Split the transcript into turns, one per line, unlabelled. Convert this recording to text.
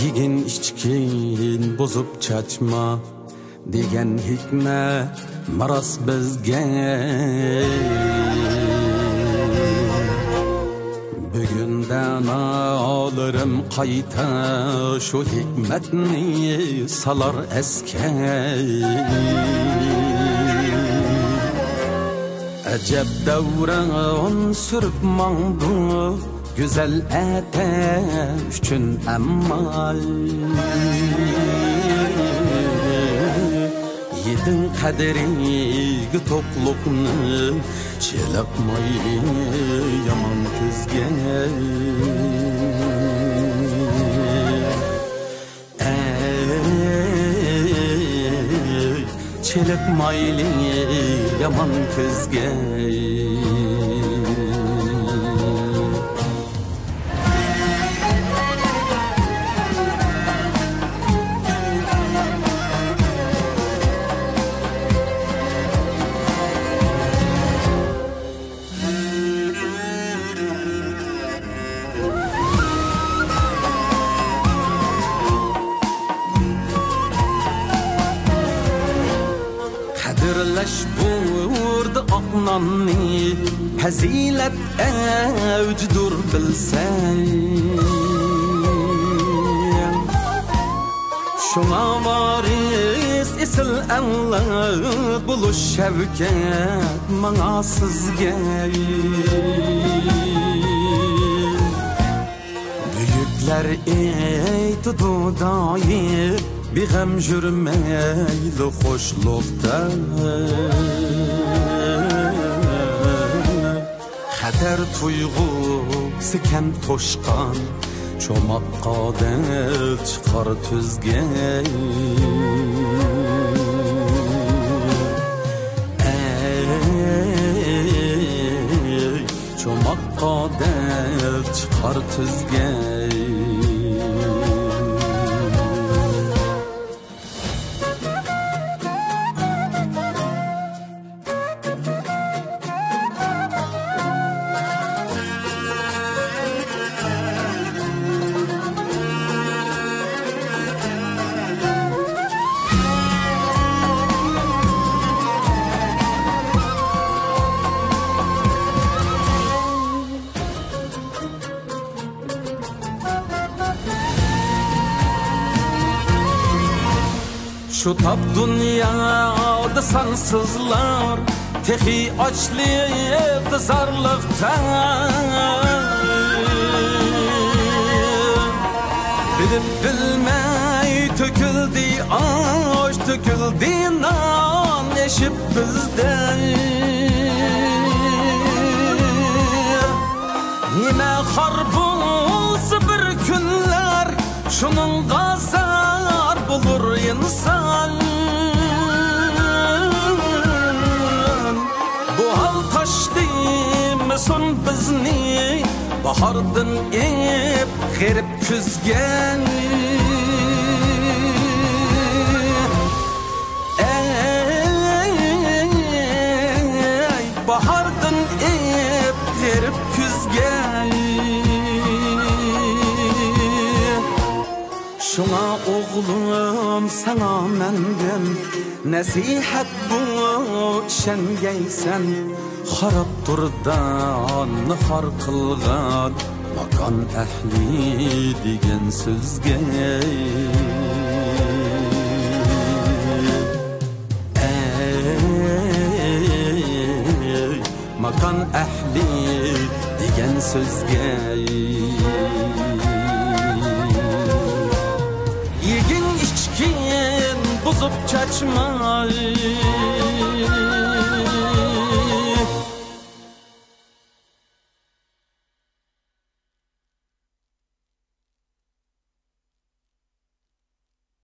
Yigin içkin bozup çaçma degan hikmet maras bizga. Bugundan alırım qayta şu hikmetni salar esке. Acab davran sürüp mağdu güzel ete üçün emmal. Yedin kaderi toklukni çelakmay yaman kızge. Çelakmayli yaman kızge. Kadirleş burdu aknanni Hazilet evcdur bilsen. Şuna varis isil anlat buluş şevket bana sizge. Büyükler eyti dudayı bir gam jürmeyli hoşlukta. Kader tuygusu kem toşkan çomakka del çıkar tüzge. Çomakka del çıkar tüzge. Şu tap dünyada sansızlar tehi açlığı zarlıktan. Bilip bilmey töküldü aş töküldü nan eşip bizden. Yine harbulsa bir günler şunun gazar bulur insan. Bu hal taşdıymışsın bizni bahardın ep gerip küzgen. Ey bahardın ep gerip küzgen. Şuna oğlum sana menden nasihat bu şengeysen. Harap durdan har kılgan makan ehli degen sözge. Makan ehli degen sözge. Yegin içkin bozup çaçma.